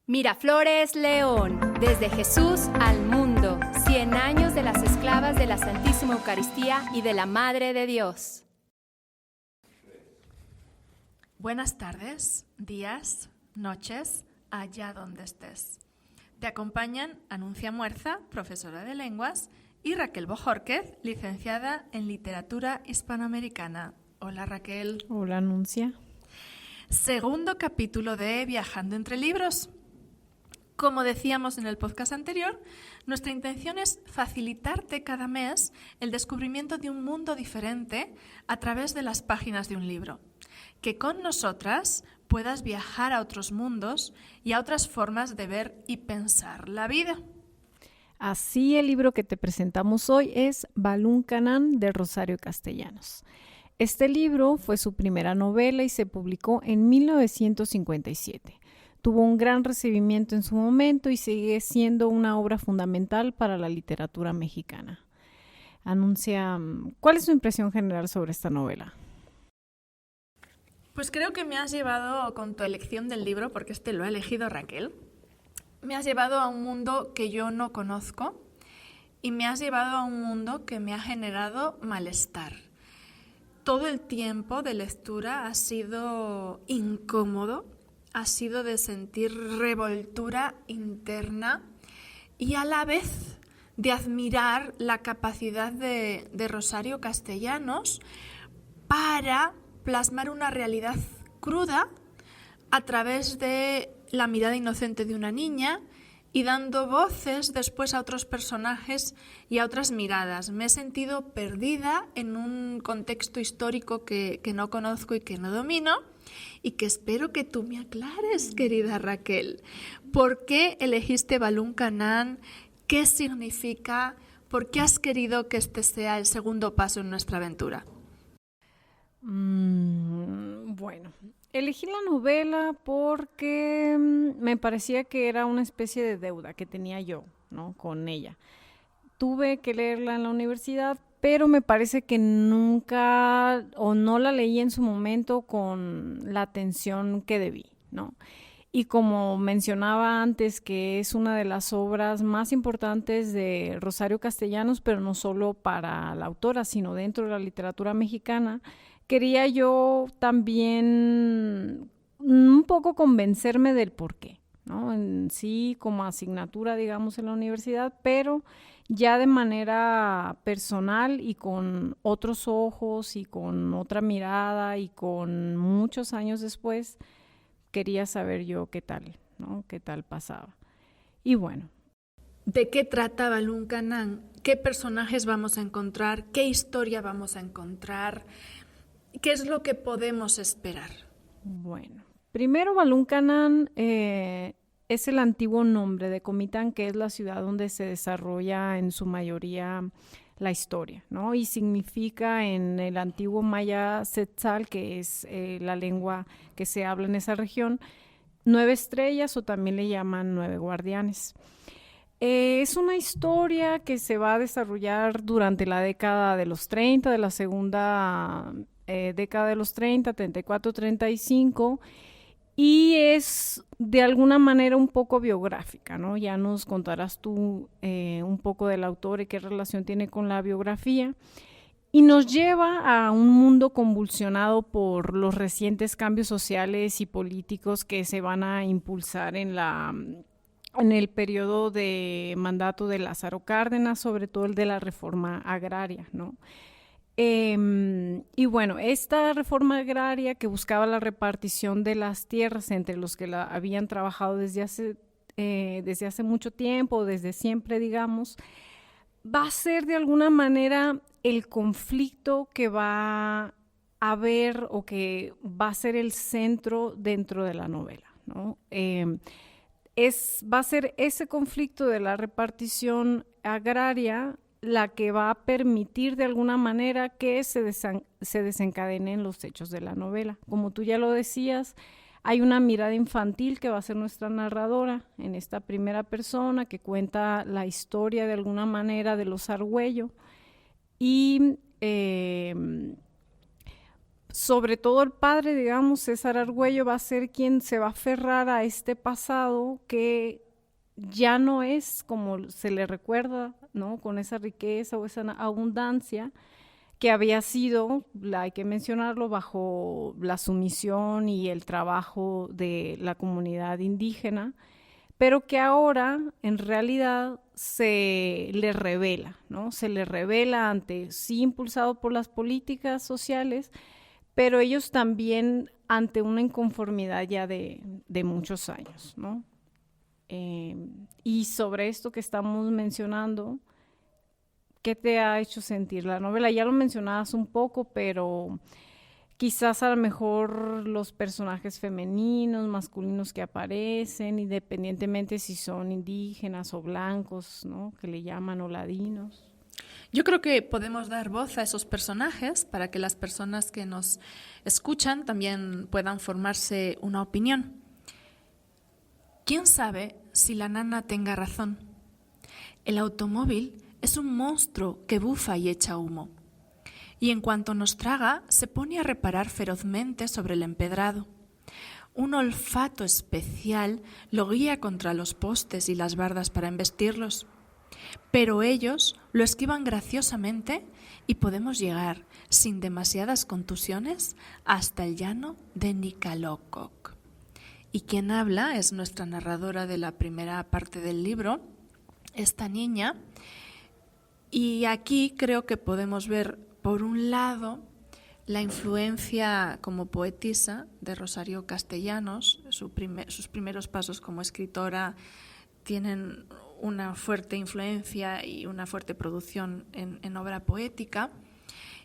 Miraflores, León, desde Jesús al mundo, 100 años de las esclavas de la Santísima Eucaristía y de la Madre de Dios. Buenas tardes, días, noches, allá donde estés. Te acompañan Anuncia Muerza, profesora de lenguas, y Raquel Bojórquez, licenciada en literatura hispanoamericana. Hola, Raquel. Hola, Anuncia. Segundo capítulo de Viajando entre libros. Como decíamos en el podcast anterior, nuestra intención es facilitarte cada mes el descubrimiento de un mundo diferente a través de las páginas de un libro. Que con nosotras puedas viajar a otros mundos y a otras formas de ver y pensar la vida. Así, el libro que te presentamos hoy es Balún Canán de Rosario Castellanos. Este libro fue su primera novela y se publicó en 1957. Tuvo un gran recibimiento en su momento y sigue siendo una obra fundamental para la literatura mexicana. Anuncia, ¿cuál es su impresión general sobre esta novela? Pues creo que me has llevado con tu elección del libro, porque este lo ha elegido Raquel, me has llevado a un mundo que yo no conozco y me has llevado a un mundo que me ha generado malestar. Todo el tiempo de lectura ha sido incómodo, ha sido de sentir revoltura interna y a la vez de admirar la capacidad de Rosario Castellanos para plasmar una realidad cruda a través de la mirada inocente de una niña y dando voces después a otros personajes y a otras miradas. Me he sentido perdida en un contexto histórico que no conozco y que no domino y que espero que tú me aclares, querida Raquel. ¿Por qué elegiste Balún Canán? ¿Qué significa? ¿Por qué has querido que este sea el segundo paso en nuestra aventura? Bueno, elegí la novela porque me parecía que era una especie de deuda que tenía yo, ¿no?, con ella. Tuve que leerla en la universidad, pero me parece que nunca o no la leí en su momento con la atención que debí, ¿no? Y como mencionaba antes, que es una de las obras más importantes de Rosario Castellanos, pero no solo para la autora, sino dentro de la literatura mexicana, quería yo también un poco convencerme del porqué, ¿no? En sí, como asignatura, digamos, en la universidad, pero ya de manera personal y con otros ojos y con otra mirada y con muchos años después, quería saber yo qué tal, ¿no?, qué tal pasaba. Y bueno. ¿De qué trata Balún Canán? ¿Qué personajes vamos a encontrar? ¿Qué historia vamos a encontrar? ¿Qué es lo que podemos esperar? Bueno, primero Balún Canán es el antiguo nombre de Comitán, que es la ciudad donde se desarrolla en su mayoría la historia, ¿no? Y significa en el antiguo maya Tzeltal, que es la lengua que se habla en esa región, 9 estrellas o también le llaman 9 guardianes. Es una historia que se va a desarrollar durante la década de los 30, de la segunda década de los 30, 34, 35, y es de alguna manera un poco biográfica, ¿no? Ya nos contarás tú un poco del autor y qué relación tiene con la biografía, y nos lleva a un mundo convulsionado por los recientes cambios sociales y políticos que se van a impulsar en el periodo de mandato de Lázaro Cárdenas, sobre todo el de la reforma agraria, ¿no? Y bueno, esta reforma agraria que buscaba la repartición de las tierras entre los que la habían trabajado desde hace mucho tiempo, desde siempre, digamos, va a ser de alguna manera el conflicto que va a haber o que va a ser el centro dentro de la novela, ¿no? Va a ser ese conflicto de la repartición agraria la que va a permitir de alguna manera que se desencadenen los hechos de la novela. Como tú ya lo decías, hay una mirada infantil que va a ser nuestra narradora en esta primera persona que cuenta la historia de alguna manera de los Argüello y sobre todo el padre, digamos, César Argüello, va a ser quien se va a aferrar a este pasado que ya no es como se le recuerda, ¿no? Con esa riqueza o esa abundancia que había sido, hay que mencionarlo, bajo la sumisión y el trabajo de la comunidad indígena, pero que ahora en realidad se le revela, ¿no? Se le revela ante, sí impulsado por las políticas sociales, pero ellos también ante una inconformidad ya de muchos años, ¿no? Y sobre esto que estamos mencionando, ¿qué te ha hecho sentir la novela? Ya lo mencionabas un poco, pero quizás a lo mejor los personajes femeninos, masculinos que aparecen, independientemente si son indígenas o blancos, ¿no? Que le llaman, o ladinos. Yo creo que podemos dar voz a esos personajes para que las personas que nos escuchan también puedan formarse una opinión. ¿Quién sabe si la nana tenga razón? El automóvil es un monstruo que bufa y echa humo. Y en cuanto nos traga, se pone a reparar ferozmente sobre el empedrado. Un olfato especial lo guía contra los postes y las bardas para embestirlos. Pero ellos lo esquivan graciosamente y podemos llegar, sin demasiadas contusiones, hasta el llano de Nicalococ. Y quien habla es nuestra narradora de la primera parte del libro, esta niña. Y aquí creo que podemos ver, por un lado, la influencia como poetisa de Rosario Castellanos. Sus primeros pasos como escritora tienen una fuerte influencia y una fuerte producción en obra poética,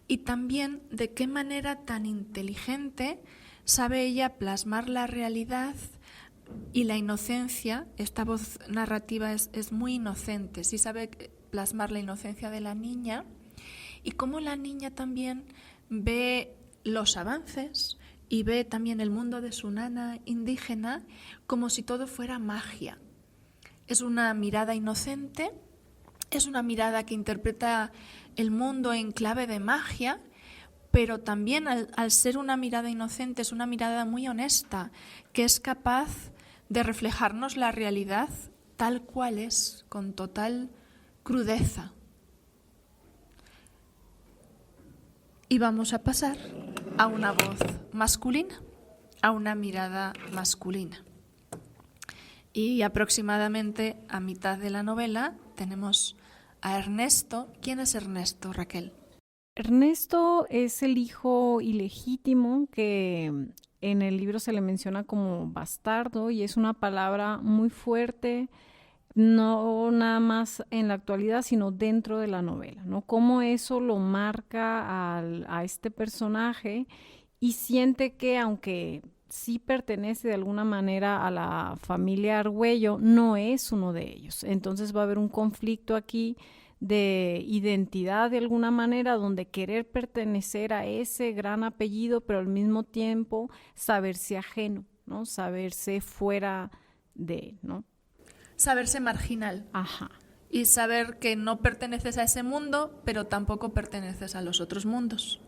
y también de qué manera tan inteligente sabe ella plasmar la realidad y la inocencia. Esta voz narrativa es muy inocente, sí sabe plasmar la inocencia de la niña, y cómo la niña también ve los avances y ve también el mundo de su nana indígena como si todo fuera magia. Es una mirada inocente, es una mirada que interpreta el mundo en clave de magia, pero también al ser una mirada inocente es una mirada muy honesta, que es capaz de reflejarnos la realidad tal cual es, con total crudeza. Y vamos a pasar a una voz masculina, a una mirada masculina. Y aproximadamente a mitad de la novela tenemos a Ernesto. ¿Quién es Ernesto, Raquel? Ernesto es el hijo ilegítimo que en el libro se le menciona como bastardo, y es una palabra muy fuerte, no nada más en la actualidad, sino dentro de la novela, ¿no? Cómo eso lo marca a este personaje, y siente que aunque sí pertenece de alguna manera a la familia Argüello, no es uno de ellos. Entonces va a haber un conflicto aquí de identidad de alguna manera, donde querer pertenecer a ese gran apellido, pero al mismo tiempo saberse ajeno, ¿no? Saberse fuera de, ¿no? Saberse marginal. Ajá. Y saber que no perteneces a ese mundo, pero tampoco perteneces a los otros mundos.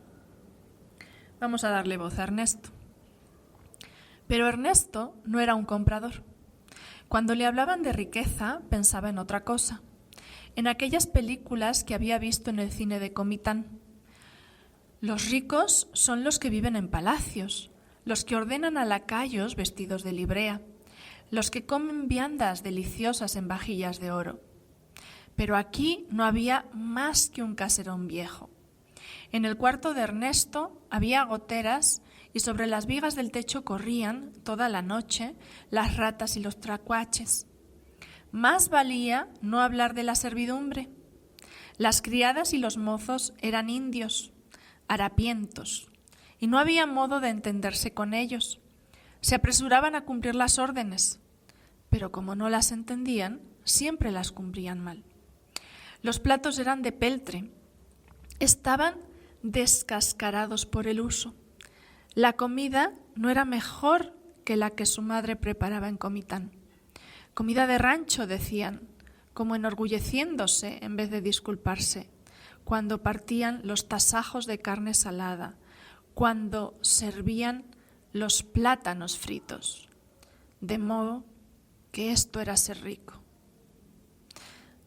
Vamos a darle voz a Ernesto. Pero Ernesto no era un comprador. Cuando le hablaban de riqueza, pensaba en otra cosa, en aquellas películas que había visto en el cine de Comitán. Los ricos son los que viven en palacios, los que ordenan a lacayos vestidos de librea, los que comen viandas deliciosas en vajillas de oro. Pero aquí no había más que un caserón viejo. En el cuarto de Ernesto había goteras, y sobre las vigas del techo corrían toda la noche las ratas y los tracuaches. Más valía no hablar de la servidumbre. Las criadas y los mozos eran indios, harapientos, y no había modo de entenderse con ellos. Se apresuraban a cumplir las órdenes, pero como no las entendían, siempre las cumplían mal. Los platos eran de peltre, estaban descascarados por el uso. La comida no era mejor que la que su madre preparaba en Comitán. Comida de rancho, decían, como enorgulleciéndose en vez de disculparse, cuando partían los tasajos de carne salada, cuando servían los plátanos fritos, de modo que esto era ser rico.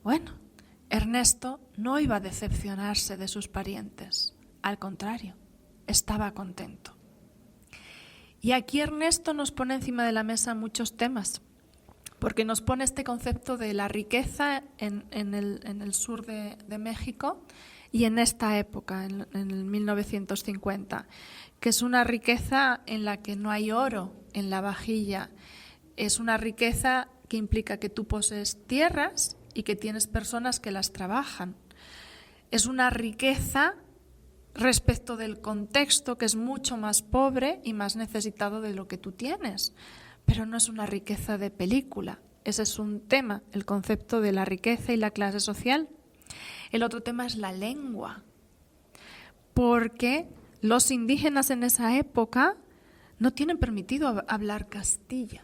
Bueno, Ernesto no iba a decepcionarse de sus parientes, al contrario, estaba contento. Y aquí Ernesto nos pone encima de la mesa muchos temas, porque nos pone este concepto de la riqueza en el sur de México y en esta época, en el 1950, que es una riqueza en la que no hay oro en la vajilla, es una riqueza que implica que tú posees tierras y que tienes personas que las trabajan. Es una riqueza respecto del contexto que es mucho más pobre y más necesitado de lo que tú tienes, pero no es una riqueza de película. Ese es un tema, el concepto de la riqueza y la clase social. El otro tema es la lengua, porque los indígenas en esa época no tienen permitido hablar castilla.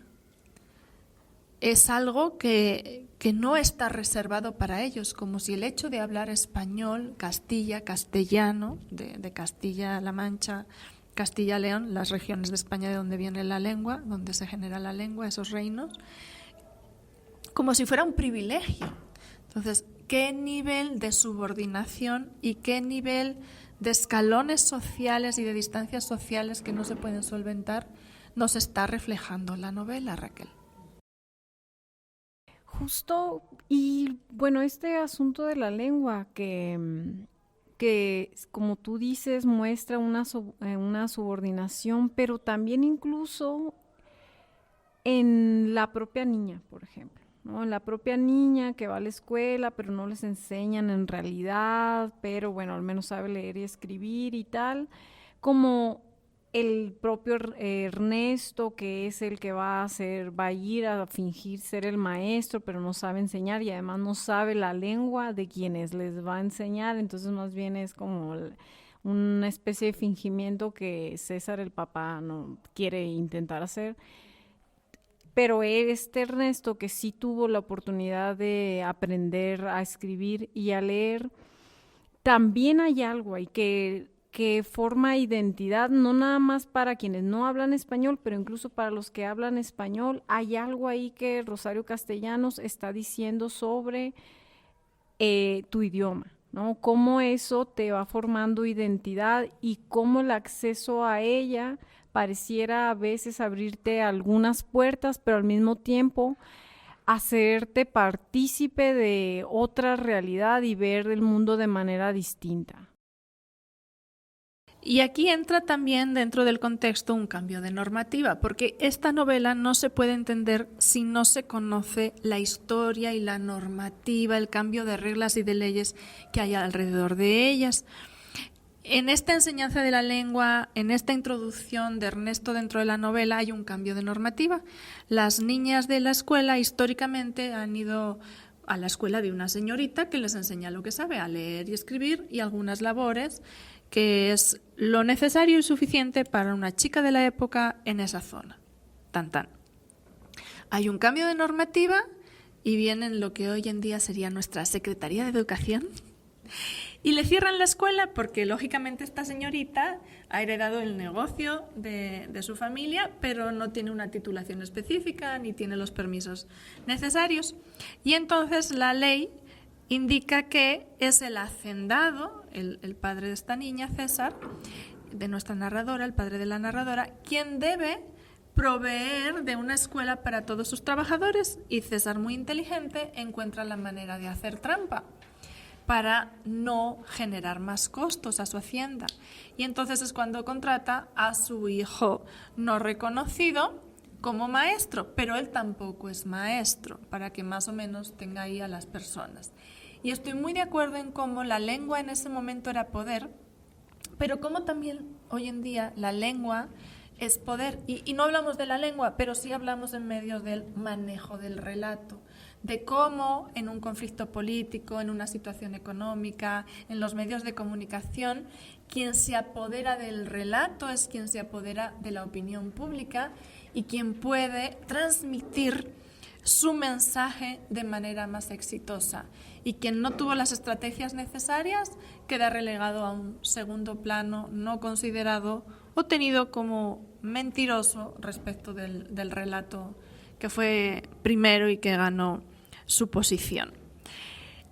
Es algo que no está reservado para ellos, como si el hecho de hablar español, Castilla, castellano, de Castilla-La Mancha, Castilla-León, las regiones de España de donde viene la lengua, donde se genera la lengua, esos reinos, como si fuera un privilegio. Entonces, ¿qué nivel de subordinación y qué nivel de escalones sociales y de distancias sociales que no se pueden solventar nos está reflejando la novela, Raquel? Justo, y bueno, este asunto de la lengua que como tú dices, muestra una subordinación, pero también incluso en la propia niña, por ejemplo, ¿no? En la propia niña que va a la escuela, pero no les enseñan en realidad, pero bueno, al menos sabe leer y escribir y tal, como el propio Ernesto, que es el que va a ir a fingir ser el maestro, pero no sabe enseñar y además no sabe la lengua de quienes les va a enseñar, entonces más bien es como una especie de fingimiento que César, el papá, no quiere intentar hacer. Pero este Ernesto, que sí tuvo la oportunidad de aprender a escribir y a leer, también hay algo ahí que forma identidad, no nada más para quienes no hablan español, pero incluso para los que hablan español. Hay algo ahí que Rosario Castellanos está diciendo sobre tu idioma, ¿no? Cómo eso te va formando identidad y cómo el acceso a ella pareciera a veces abrirte algunas puertas, pero al mismo tiempo hacerte partícipe de otra realidad y ver el mundo de manera distinta. Y aquí entra también dentro del contexto un cambio de normativa, porque esta novela no se puede entender si no se conoce la historia y la normativa, el cambio de reglas y de leyes que hay alrededor de ellas. En esta enseñanza de la lengua, en esta introducción de Ernesto dentro de la novela, hay un cambio de normativa. Las niñas de la escuela históricamente han ido a la escuela de una señorita que les enseña lo que sabe, a leer y escribir y algunas labores, que es lo necesario y suficiente para una chica de la época en esa zona. Tan, tan. Hay un cambio de normativa y viene lo que hoy en día sería nuestra Secretaría de Educación y le cierran la escuela porque lógicamente esta señorita ha heredado el negocio de su familia, pero no tiene una titulación específica ni tiene los permisos necesarios. Y entonces la ley indica que es el hacendado, el padre de esta niña, César, de nuestra narradora, el padre de la narradora, quien debe proveer de una escuela para todos sus trabajadores, y César, muy inteligente, encuentra la manera de hacer trampa para no generar más costos a su hacienda. Y entonces es cuando contrata a su hijo no reconocido como maestro, pero él tampoco es maestro, para que más o menos tenga ahí a las personas. Y estoy muy de acuerdo en cómo la lengua en ese momento era poder, pero cómo también hoy en día la lengua es poder. Y no hablamos de la lengua, pero sí hablamos en medio del manejo del relato, de cómo en un conflicto político, en una situación económica, en los medios de comunicación, quien se apodera del relato es quien se apodera de la opinión pública y quien puede transmitir su mensaje de manera más exitosa. Y quien no tuvo las estrategias necesarias queda relegado a un segundo plano, no considerado o tenido como mentiroso respecto del relato que fue primero y que ganó su posición.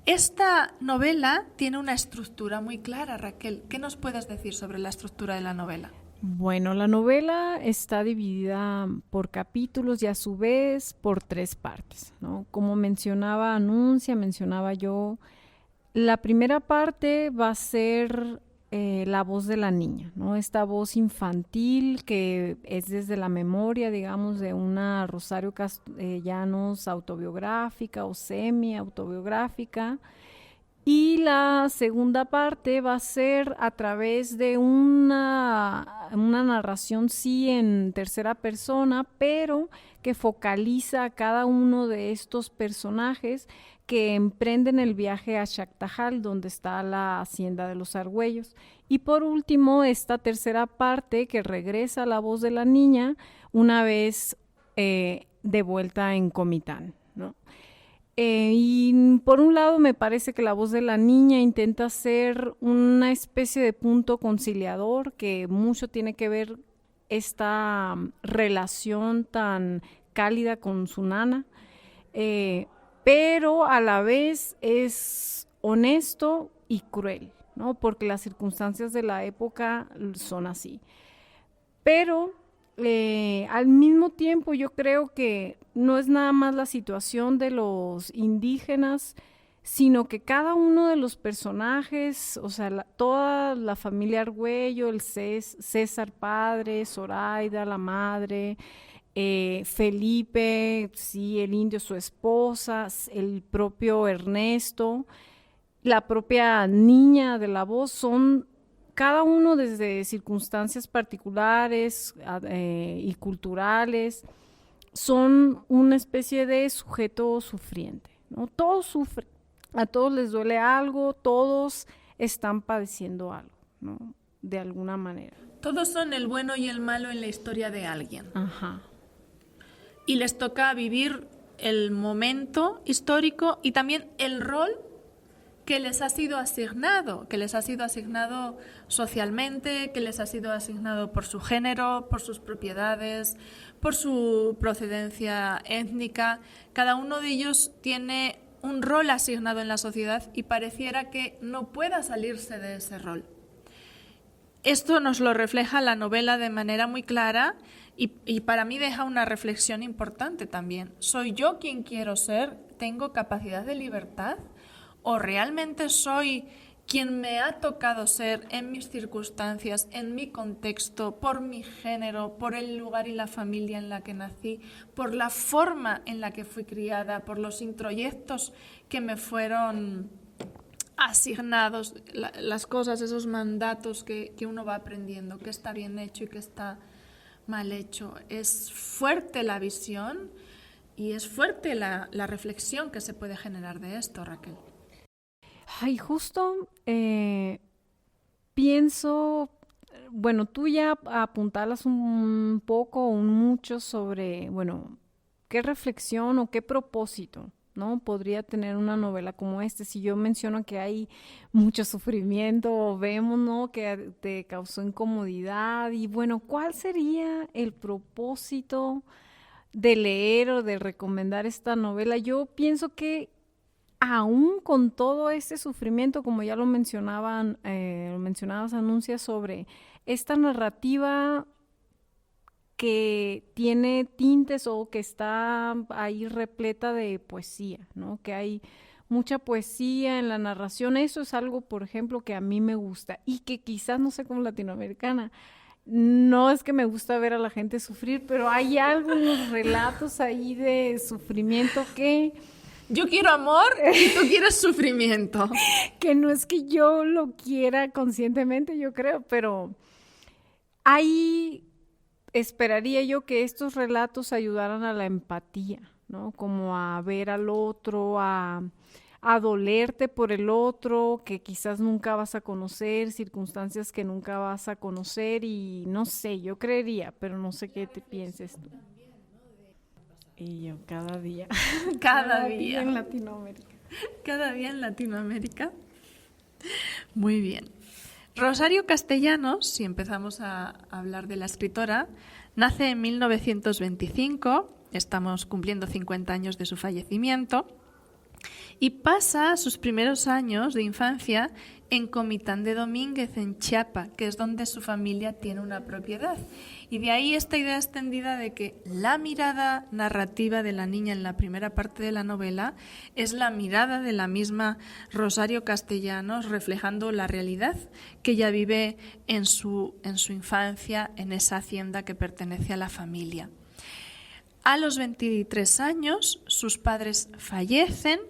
Esta novela tiene una estructura muy clara, Raquel. ¿Qué nos puedes decir sobre la estructura de la novela? Bueno, la novela está dividida por capítulos y a su vez por 3 partes, ¿no? Como mencionaba yo, la primera parte va a ser la voz de la niña, ¿no? Esta voz infantil que es desde la memoria, digamos, de una Rosario Castellanos autobiográfica o semi-autobiográfica. Y la segunda parte va a ser a través de una narración, sí, en tercera persona, pero que focaliza a cada uno de estos personajes que emprenden el viaje a Xactajal, donde está la hacienda de los Argüellos. Y por último, esta tercera parte que regresa a la voz de la niña una vez de vuelta en Comitán, ¿no? Y por un lado me parece que la voz de la niña intenta ser una especie de punto conciliador, que mucho tiene que ver esta relación tan cálida con su nana, pero a la vez es honesto y cruel, ¿no? Porque las circunstancias de la época son así. Pero al mismo tiempo yo creo que no es nada más la situación de los indígenas, sino que cada uno de los personajes, o sea, toda la familia Argüello, el César padre, Zoraida la madre, Felipe, sí, el indio, su esposa, el propio Ernesto, la propia niña de la voz, son cada uno desde circunstancias particulares y culturales, son una especie de sujeto sufriente, ¿no? Todos sufren, a todos les duele algo, todos están padeciendo algo, ¿no? De alguna manera. Todos son el bueno y el malo en la historia de alguien. Ajá. Y les toca vivir el momento histórico y también el rol que les ha sido asignado, socialmente, que les ha sido asignado por su género, por sus propiedades, por su procedencia étnica. Cada uno de ellos tiene un rol asignado en la sociedad y pareciera que no pueda salirse de ese rol. Esto nos lo refleja la novela de manera muy clara y para mí deja una reflexión importante también. ¿Soy yo quien quiero ser? ¿Tengo capacidad de libertad? ¿O realmente soy quien me ha tocado ser en mis circunstancias, en mi contexto, por mi género, por el lugar y la familia en la que nací, por la forma en la que fui criada, por los introyectos que me fueron asignados, las cosas, esos mandatos que uno va aprendiendo, que está bien hecho y que está mal hecho? Es fuerte la visión y es fuerte la reflexión que se puede generar de esto, Raquel. Ay, justo pienso, bueno, tú ya apuntalas un poco o mucho sobre, bueno, qué reflexión o qué propósito, ¿no? Podría tener una novela como esta. Si yo menciono que hay mucho sufrimiento, vemos, ¿no? Que te causó incomodidad y bueno, ¿cuál sería el propósito de leer o de recomendar esta novela? Yo pienso que aún con todo este sufrimiento, como ya lo mencionabas, Anuncia, sobre esta narrativa que tiene tintes o que está ahí repleta de poesía, ¿no? Que hay mucha poesía en la narración. Eso es algo, por ejemplo, que a mí me gusta y que quizás, no sé, como latinoamericana, no es que me gusta ver a la gente sufrir, pero hay algunos relatos ahí de sufrimiento que... Yo quiero amor y tú quieres sufrimiento. Que no es que yo lo quiera conscientemente, yo creo, pero ahí esperaría yo que estos relatos ayudaran a la empatía, ¿no? Como a ver al otro, a dolerte por el otro, que quizás nunca vas a conocer, circunstancias que nunca vas a conocer y no sé, yo creería, pero no sé qué te pienses tú. Y yo cada día. Cada día en Latinoamérica. Cada día en Latinoamérica. Muy bien. Rosario Castellanos, si empezamos a hablar de la escritora, nace en 1925, estamos cumpliendo 50 años de su fallecimiento, y pasa sus primeros años de infancia en Comitán de Domínguez, en Chiapas, que es donde su familia tiene una propiedad. Y de ahí esta idea extendida de que la mirada narrativa de la niña en la primera parte de la novela es la mirada de la misma Rosario Castellanos, reflejando la realidad que ella vive en su infancia, en esa hacienda que pertenece a la familia. A los 23 años, sus padres fallecen.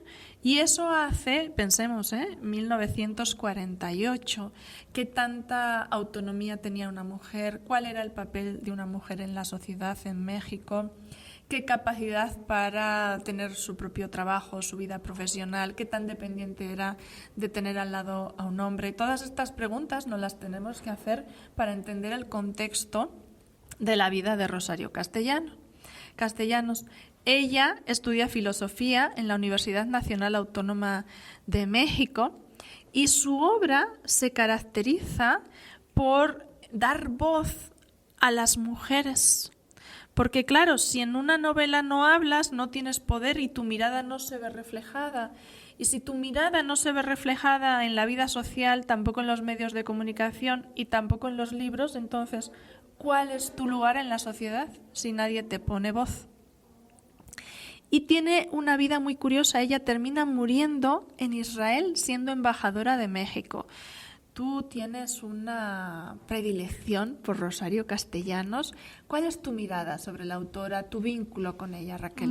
Y eso hace, pensemos, 1948, qué tanta autonomía tenía una mujer, cuál era el papel de una mujer en la sociedad en México, qué capacidad para tener su propio trabajo, su vida profesional, qué tan dependiente era de tener al lado a un hombre. Todas estas preguntas nos las tenemos que hacer para entender el contexto de la vida de Rosario Castellanos. Ella estudia filosofía en la Universidad Nacional Autónoma de México y su obra se caracteriza por dar voz a las mujeres. Porque claro, si en una novela no hablas, no tienes poder y tu mirada no se ve reflejada. Y si tu mirada no se ve reflejada en la vida social, tampoco en los medios de comunicación y tampoco en los libros, entonces, ¿cuál es tu lugar en la sociedad si nadie te pone voz? Y tiene una vida muy curiosa. Ella termina muriendo en Israel siendo embajadora de México. Tú tienes una predilección por Rosario Castellanos. ¿Cuál es tu mirada sobre la autora, tu vínculo con ella, Raquel?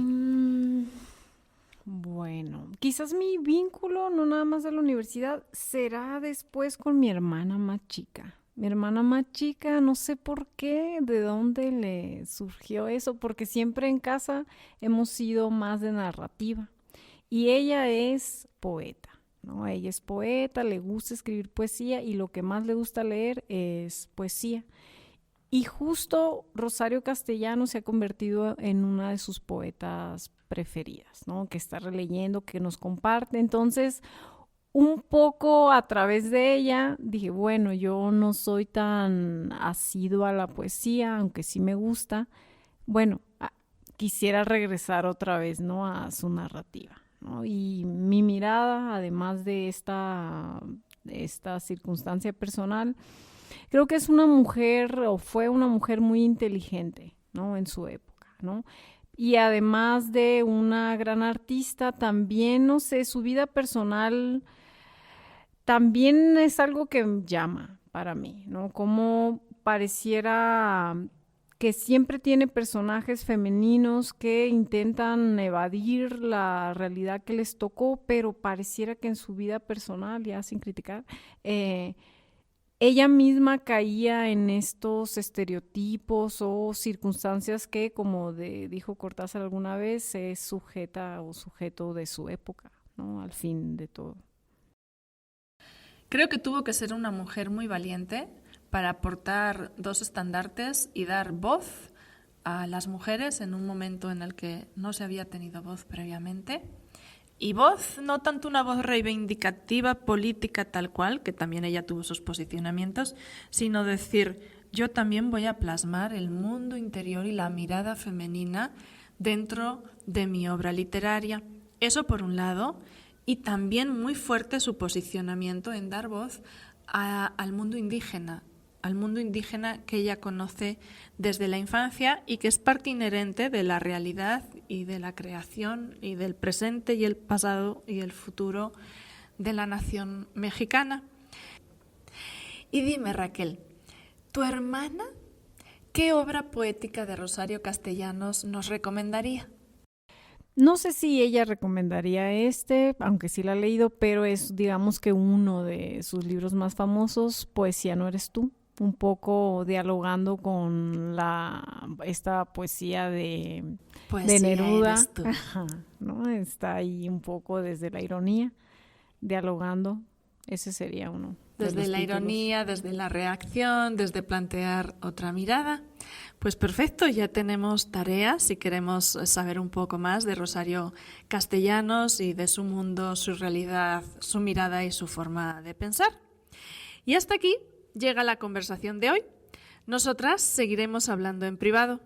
Bueno, quizás mi vínculo, no nada más de la universidad, será después con mi hermana más chica. Mi hermana más chica, no sé por qué, de dónde le surgió eso, porque siempre en casa hemos sido más de narrativa. Y ella es poeta, ¿no? Ella es poeta, le gusta escribir poesía y lo que más le gusta leer es poesía. Y justo Rosario Castellanos se ha convertido en una de sus poetas preferidas, ¿no? Que está releyendo, que nos comparte. Entonces, un poco a través de ella dije, bueno, yo no soy tan asidua a la poesía, aunque sí me gusta. Bueno, quisiera regresar otra vez, ¿no? A su narrativa, ¿no? Y mi mirada, además de esta circunstancia personal, creo que es una mujer, o fue una mujer muy inteligente, ¿no? En su época, ¿no? Y además de una gran artista, también, no sé, su vida personal también es algo que llama para mí, ¿no? Como pareciera que siempre tiene personajes femeninos que intentan evadir la realidad que les tocó, pero pareciera que en su vida personal, ya sin criticar, ella misma caía en estos estereotipos o circunstancias que, como dijo Cortázar alguna vez, es sujeta o sujeto de su época, ¿no? Al fin de todo. Creo que tuvo que ser una mujer muy valiente para aportar dos estandartes y dar voz a las mujeres en un momento en el que no se había tenido voz previamente. Y voz, no tanto una voz reivindicativa, política tal cual, que también ella tuvo sus posicionamientos, sino decir, yo también voy a plasmar el mundo interior y la mirada femenina dentro de mi obra literaria. Eso por un lado, y también muy fuerte su posicionamiento en dar voz al mundo indígena que ella conoce desde la infancia y que es parte inherente de la realidad y de la creación y del presente y el pasado y el futuro de la nación mexicana. Y dime, Raquel, ¿tu hermana qué obra poética de Rosario Castellanos nos recomendaría? No sé si ella recomendaría aunque sí la ha leído, pero es, digamos que uno de sus libros más famosos, Poesía no eres tú, un poco dialogando con esta poesía de Neruda, eres tú. Ajá, ¿no? Está ahí un poco desde la ironía, dialogando, ese sería uno. Desde la ironía, desde la reacción, desde plantear otra mirada. Pues perfecto, ya tenemos tareas si queremos saber un poco más de Rosario Castellanos y de su mundo, su realidad, su mirada y su forma de pensar. Y hasta aquí llega la conversación de hoy. Nosotras seguiremos hablando en privado.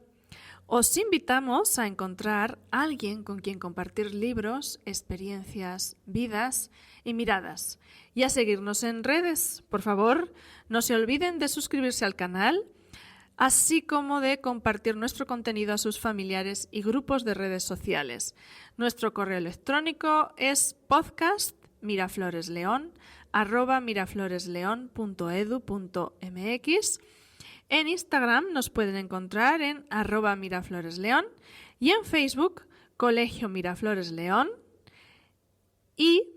Os invitamos a encontrar a alguien con quien compartir libros, experiencias, vidas y miradas. Y a seguirnos en redes. Por favor, no se olviden de suscribirse al canal, así como de compartir nuestro contenido a sus familiares y grupos de redes sociales. Nuestro correo electrónico es podcast@mirafloresleon.edu.mx. En Instagram nos pueden encontrar en @mirafloresleón y en Facebook Colegio Miraflores León. Y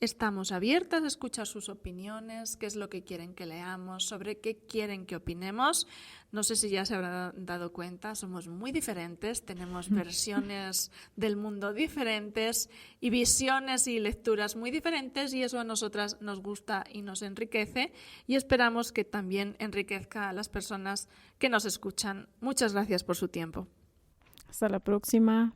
estamos abiertas a escuchar sus opiniones, qué es lo que quieren que leamos, sobre qué quieren que opinemos. No sé si ya se habrán dado cuenta, somos muy diferentes, tenemos versiones del mundo diferentes y visiones y lecturas muy diferentes, y eso a nosotras nos gusta y nos enriquece, y esperamos que también enriquezca a las personas que nos escuchan. Muchas gracias por su tiempo. Hasta la próxima.